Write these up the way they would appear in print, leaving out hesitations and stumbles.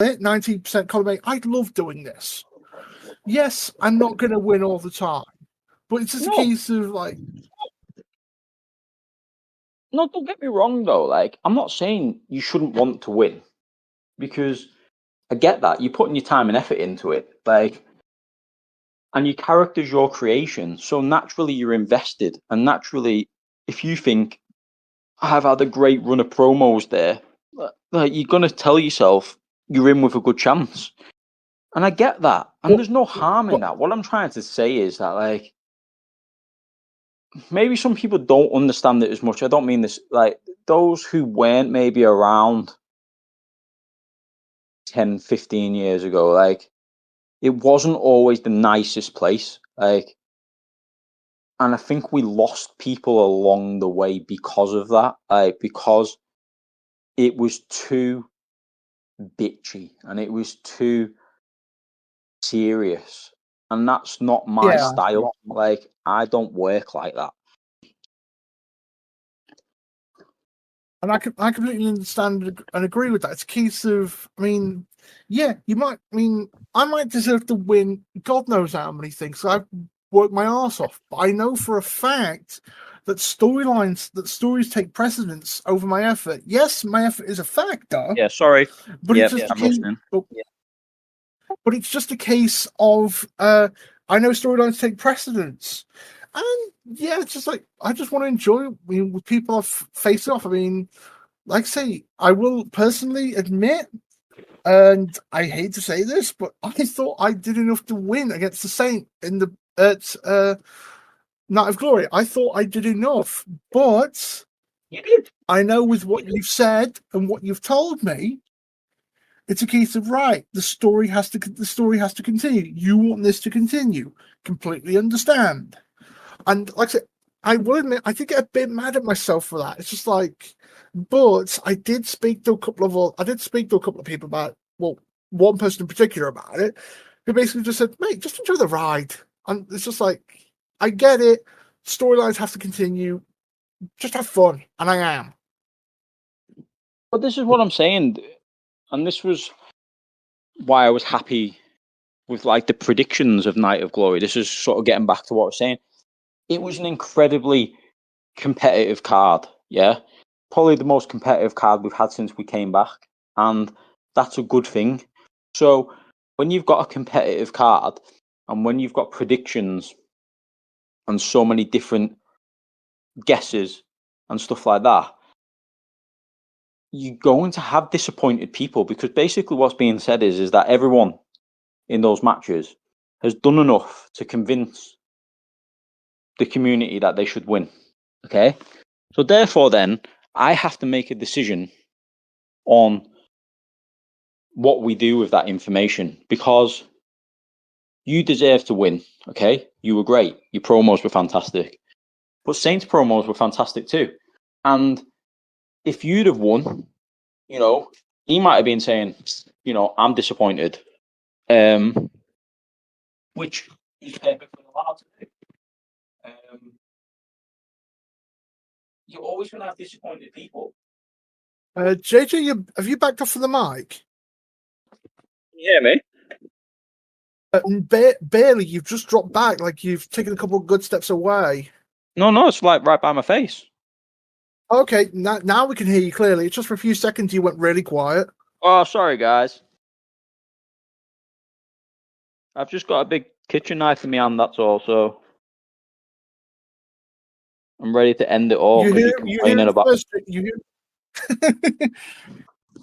90% column A. I love doing this. Yes, I'm not going to win all the time, but it's just a case of like. No, don't get me wrong though. Like, I'm not saying you shouldn't want to win, because I get that you're putting your time and effort into it. Like, and your character's your creation, so naturally you're invested, and naturally, if you think I've had a great run of promos there, like, you're gonna tell yourself you're in with a good chance. And I get that, and there's no harm in that. What I'm trying to say is that, like, maybe some people don't understand it as much. I don't mean this, like, those who weren't maybe around 10, 15 years ago, like, it wasn't always the nicest place. Like, and I think we lost people along the way because of that. Like, because it was too bitchy and it was too serious. And that's not my style. Like, I don't work like that. And I completely understand and agree with that. It's a case of, I mean, yeah, I might deserve to win God knows how many things. I've worked my arse off. But I know for a fact that stories take precedence over my effort. Yes, my effort is a factor. Yeah, sorry. But it's just but it's just a case of I know storylines take precedence. And yeah, it's just like I just want to enjoy with people I've faced off. I mean, like I say, I will personally admit, and I hate to say this, but I thought I did enough to win against the Saint in the Night of Glory. I thought I did enough, but you did. I know with what you've said and what you've told me, it's a case of right. The story has to continue. You want this to continue. Completely understand. And like I said, I will admit, I did get a bit mad at myself for that. It's just like, but I did speak to a couple of people about, well, one person in particular about it, who basically just said, mate, just enjoy the ride. And it's just like, I get it. Storylines have to continue. Just have fun. And I am. But this is what I'm saying. And this was why I was happy with, like, the predictions of Night of Glory. This is sort of getting back to what I was saying. It was an incredibly competitive card, yeah? Probably the most competitive card we've had since we came back, and that's a good thing. So when you've got a competitive card, and when you've got predictions and so many different guesses and stuff like that, you're going to have disappointed people, because basically what's being said is that everyone in those matches has done enough to convince the community that they should win. Okay? So therefore then, I have to make a decision on what we do with that information, because you deserve to win. Okay? You were great. Your promos were fantastic. But Saints promos were fantastic too. And if you'd have won, you know, he might have been saying, you know, I'm disappointed. Which is perfectly allowed to do. You're always going to have disappointed people. JJ, have you backed off from the mic? Can you hear me? Barely. You've just dropped back, like you've taken a couple of good steps away. No, it's like right by my face. Okay, now we can hear you clearly. It's just for a few seconds you went really quiet. Oh, sorry, guys. I've just got a big kitchen knife in my hand, that's all, so I'm ready to end it all.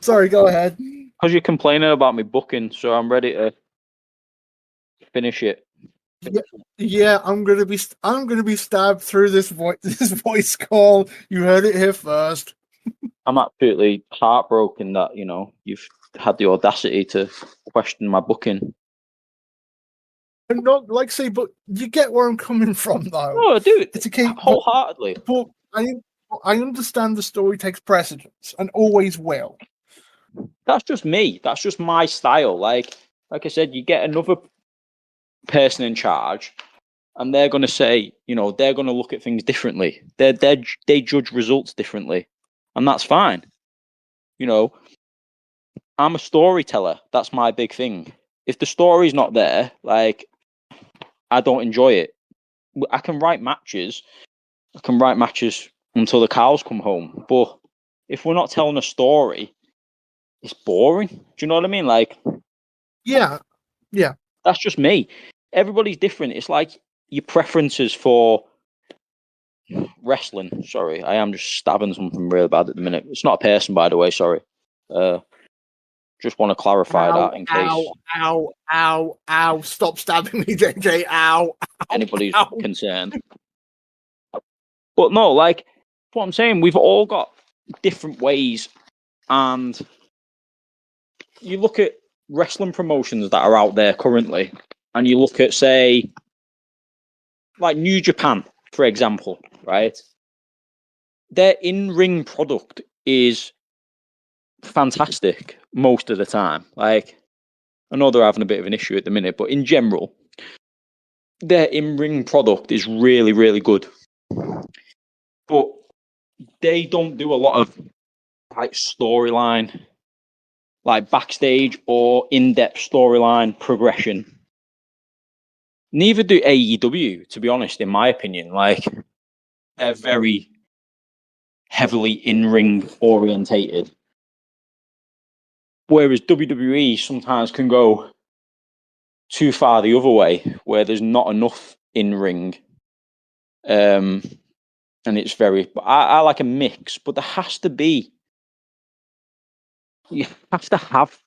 Sorry, go ahead. Because you're complaining about me booking, so I'm ready to finish it. Yeah, I'm gonna be stabbed through this voice call. You heard it here first. I'm absolutely heartbroken that, you know, you've had the audacity to question my booking. And not like say, but you get where I'm coming from, though. No, dude, it's a case wholeheartedly. But I understand the story takes precedence and always will. That's just me. That's just my style. Like I said, you get another person in charge, and they're going to say, you know, they're going to look at things differently. They judge results differently, and that's fine. You know, I'm a storyteller. That's my big thing. If the story's not there, like, I don't enjoy it. I can write matches. I can write matches until the cows come home. But if we're not telling a story, it's boring. Do you know what I mean? Like, Yeah, that's just me. Everybody's different. It's like your preferences for wrestling. Sorry, I am just stabbing something real bad at the minute. It's not a person, by the way. Sorry. Just want to clarify that in case ow. Stop stabbing me, JJ. Ow. anybody's ow. concerned. But no, like what I'm saying, we've all got different ways, and you look at wrestling promotions that are out there currently, and you look at, say, like New Japan, for example, right? Their in-ring product is fantastic most of the time. Like, I know they're having a bit of an issue at the minute, but in general, their in-ring product is really, really good. But they don't do a lot of like storyline, like backstage or in-depth storyline progression. Neither do AEW, to be honest, in my opinion. Like, they're very heavily in-ring orientated. Whereas WWE sometimes can go too far the other way, where there's not enough in-ring. And it's very, I like a mix, but there has to be, you have to have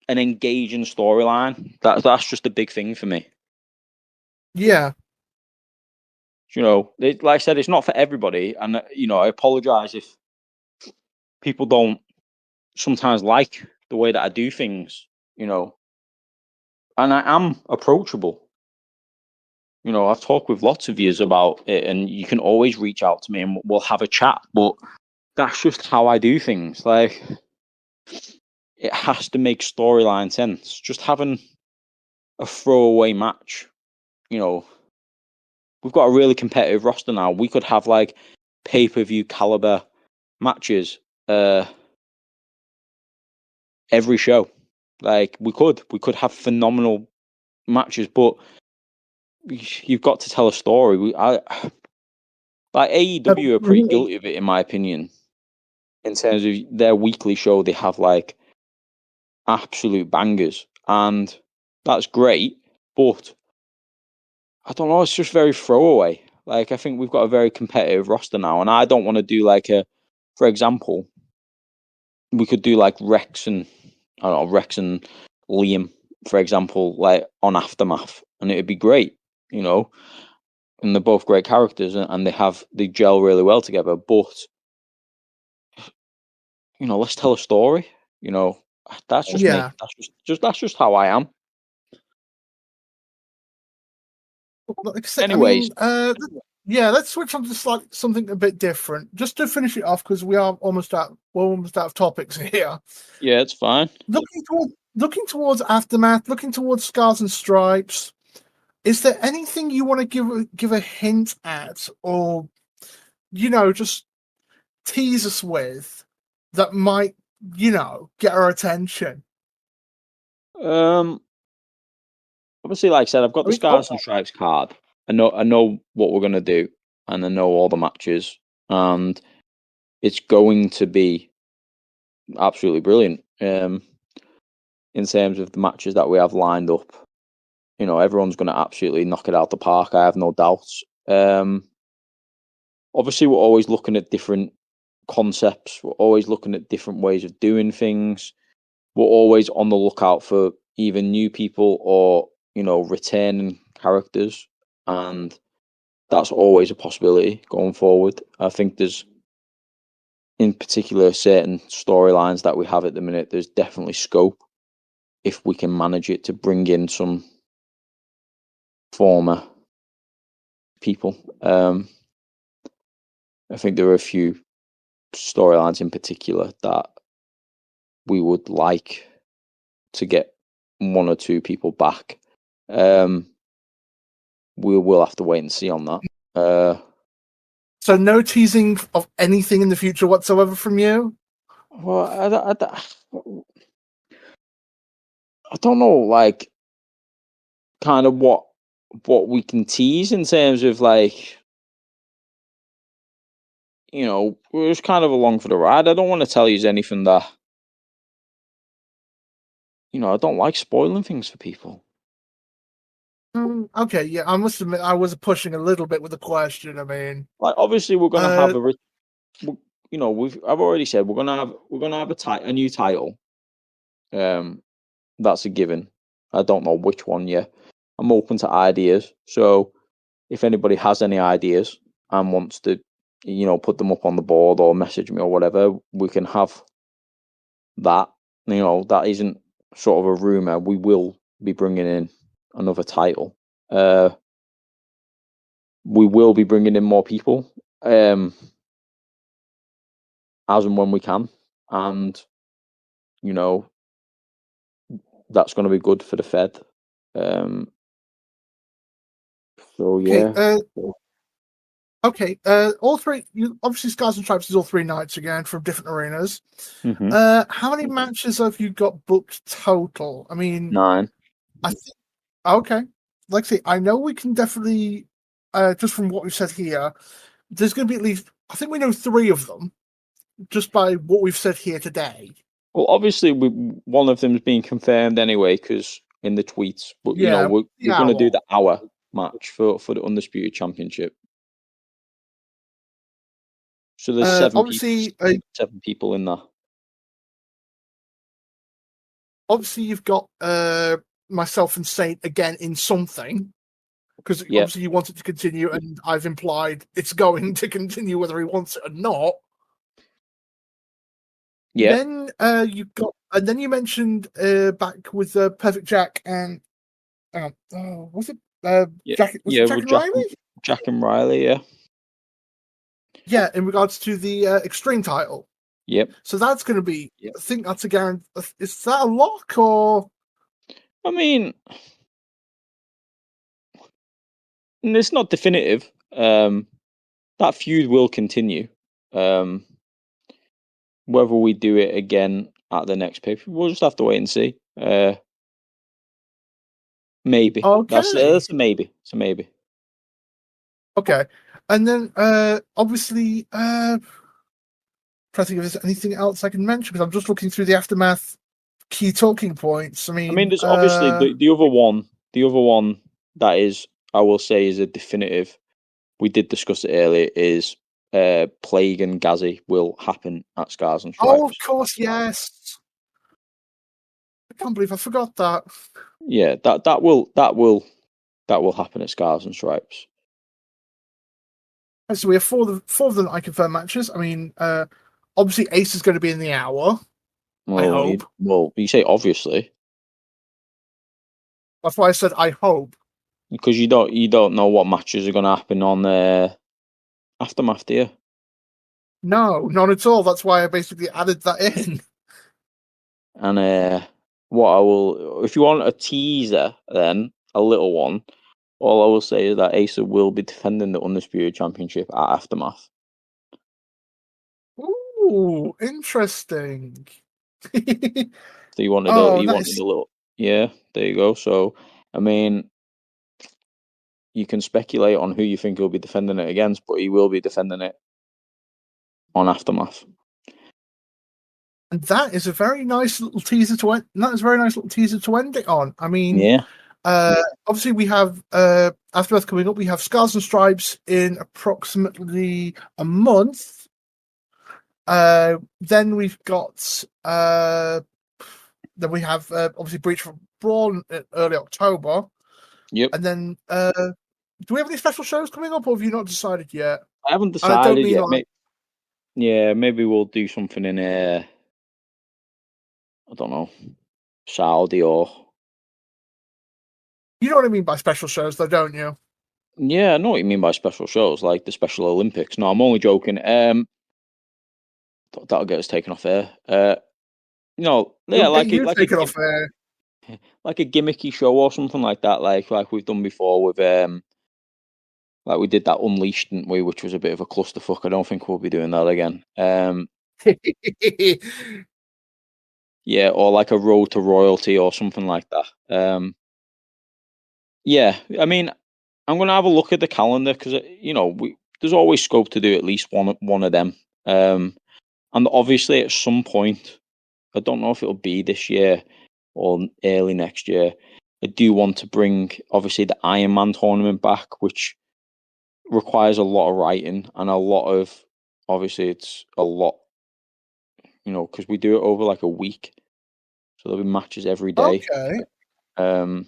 an engaging storyline. That's just a big thing for me. Yeah. You know, like I said, it's not for everybody, and you know, I apologize if people don't sometimes like the way that I do things. You know, and I am approachable. You know, I've talked with lots of yous about it, and you can always reach out to me, and we'll have a chat. But that's just how I do things. Like, it has to make storyline sense. Just having a throwaway match, you know, we've got a really competitive roster now. We could have like pay-per-view caliber matches every show. Like, we could have phenomenal matches, but you've got to tell a story. Like AEW are pretty guilty of it, in my opinion, in terms of their weekly show. They have like absolute bangers, and that's great, but I don't know, it's just very throwaway. Like, I think we've got a very competitive roster now, and I don't want to do like for example, we could do like Rex and Liam, for example, like on Aftermath, and it'd be great, you know. And they're both great characters, and they gel really well together. But you know, let's tell a story. You know, that's just me. That's just how I am. Like I said, Anyways, let's switch on to something a bit different, just to finish it off, because we're almost out of topics here. Yeah, it's fine. Looking towards Aftermath, looking towards Scars and Stripes. Is there anything you want to give a hint at, or you know, just tease us with that might, you know, get our attention? Obviously, like I said, I've got the Scars and Stripes card. I know what we're gonna do, and I know all the matches, and it's going to be absolutely brilliant. In terms of the matches that we have lined up, you know, everyone's going to absolutely knock it out the park. I have no doubts. Obviously, we're always looking at different concepts. We're always looking at different ways of doing things. We're always on the lookout for either new people or, you know, returning characters. And that's always a possibility going forward. I think there's, in particular, certain storylines that we have at the minute, there's definitely scope, if we can manage it, to bring in some former people. I think there are a few storylines in particular that we would like to get one or two people back. We will have to wait and see on that. So no teasing of anything in the future whatsoever from you? Well, I don't know, like, kind of what we can tease in terms of, like, we're just kind of along for the ride. I don't want to tell you anything that, I don't like spoiling things for people. Okay, yeah, I must admit I was pushing a little bit with the question. I mean, Like, obviously, we're gonna have I've already said we're gonna have a new title. That's a given. I don't know which one yet. I'm open to ideas. So if anybody has any ideas and wants to, put them up on the board or message me or whatever, we can have that. That isn't sort of a rumor. We will be bringing in another title. We will be bringing in more people, as and when we can, and that's going to be good for the Fed. So yeah. Okay, all three. Obviously, Scars and Stripes is all 3 nights again from different arenas. Mm-hmm. How many matches have you got booked total? I mean, 9. I think. Okay, like I say, I know we can definitely. Just from what we've said here, there's going to be at least. I think we know 3 of them, just by what we've said here today. Well, obviously, one of them's been confirmed anyway, because in the tweets. But Yeah, we're going to do the hour match for the Undisputed Championship. So there's 7 people in there. Obviously, you've got myself and Saint again in something, because obviously you want it to continue, and I've implied it's going to continue whether he wants it or not. Yeah. Then then you mentioned back with Perfect Jack and was it Jack? Was it Jack and Riley? Jack and Riley, yeah. Yeah, in regards to the Extreme title. Yep. So that's going to be. I think that's a guarantee. Is that a lock or? I mean, it's not definitive. That feud will continue. Whether we do it again at the next pay, we'll just have to wait and see. Maybe. Okay. That's a maybe. It's a maybe. Okay, and then obviously, trying to think if there's anything else I can mention, because I'm just looking through the Aftermath key talking points. I mean, there's obviously the other one. The other one that is, I will say, is a definitive. We did discuss it earlier. Is Plague and Ghazi will happen at Scars and Stripes. Oh, of course, yes. I can't believe I forgot that. Yeah, that will happen at Scars and Stripes. So we have 4 of the I confirm matches. I mean, obviously Ace is going to be in the hour. I hope. You say obviously. That's why I said I hope. Because you don't know what matches are going to happen on Aftermath, do you? No, not at all. That's why I basically added that in. And what I will, if you want a teaser, then a little one. All I will say is that Asa will be defending the Undisputed Championship at Aftermath. Ooh, interesting. So you wanted a little, yeah. There you go. So I mean, you can speculate on who you think he'll be defending it against, but he will be defending it on Aftermath. And that is a very nice little teaser to end. That is a very nice little teaser to end it on. I mean, yeah. Obviously, we have Aftermath coming up. We have Scars and Stripes in approximately a month. Then we've got then we have obviously Breach from Brawl in early October. Yep. And then do we have any special shows coming up, or have you not decided yet? I haven't decided yet. Maybe we'll do something in I don't know, Saudi or. You know what I mean by special shows, though, don't you? Yeah, I know what you mean by special shows, like the Special Olympics. No, I'm only joking. That'll get us taken off air. Like a gimmicky show or something like that, like we've done before with like we did that Unleashed, didn't we? Which was a bit of a clusterfuck. I don't think we'll be doing that again. Yeah, or like a Road to Royalty or something like that. Yeah, I mean, I'm gonna have a look at the calendar because there's always scope to do at least one of them. And obviously, at some point, I don't know if it'll be this year or early next year. I do want to bring obviously the Ironman tournament back, which requires a lot of writing and a lot of obviously it's a lot, because we do it over like a week, so there'll be matches every day. Okay. Um,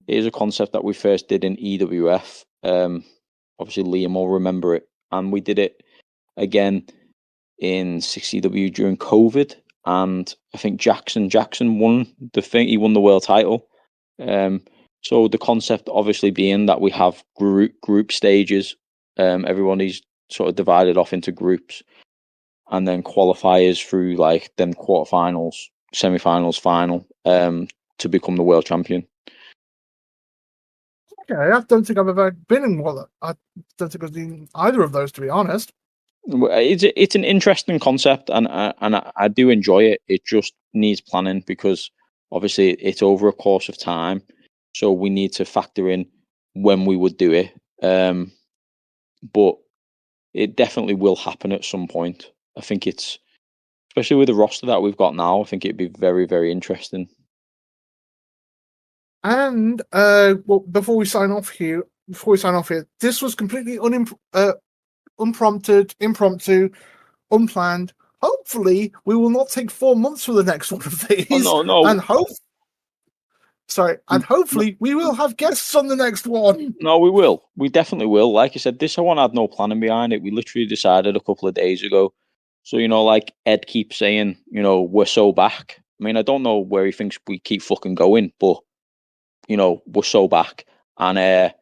it is a concept that we first did in EWF. Obviously Liam will remember it, and we did it again in 6CW during COVID, and I think Jackson won the thing. He won the world title. So the concept obviously being that we have group stages. Everybody's sort of divided off into groups, and then qualifiers through like then quarterfinals, semi-finals, final, to become the world champion. Okay, I don't think I've ever been in one. I don't think I've seen either of those, to be honest. It's an interesting concept, and I do enjoy it. It just needs planning because obviously it's over a course of time, so we need to factor in when we would do it. But it definitely will happen at some point. I think it's, especially with the roster that we've got now, I think it'd be very, very interesting. And well, before we sign off here, this was completely unprompted, impromptu, unplanned. Hopefully, we will not take 4 months for the next one of these. Oh, no. And hopefully we will have guests on the next one. No, we will. We definitely will. Like I said, this one had no planning behind it. We literally decided a couple of days ago. So, like Ed keeps saying, we're so back. I mean, I don't know where he thinks we keep fucking going, but, we're so back. And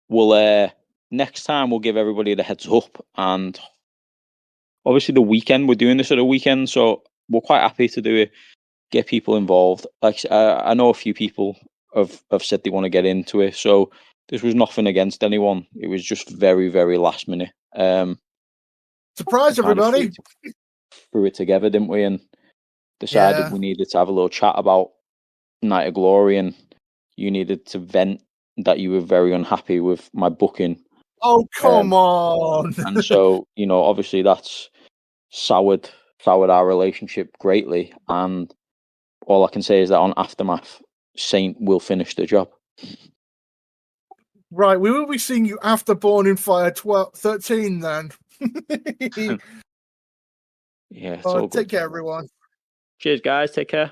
we'll next time we'll give everybody the heads up. And obviously the weekend, we're doing this at a weekend, so we're quite happy to do it, get people involved. Like I know a few people have said they want to get into it, so this was nothing against anyone. It was just very, very last minute. Surprise, everybody! Threw it together, didn't we? And decided we needed to have a little chat about Night of Glory, and you needed to vent that you were very unhappy with my booking. Oh, come on! And so, obviously that's soured our relationship greatly. And all I can say is that on Aftermath, Saint will finish the job. Right, we will be seeing you after Born in Fire 13 then. Yeah. Take care, everyone. Cheers, guys. Take care.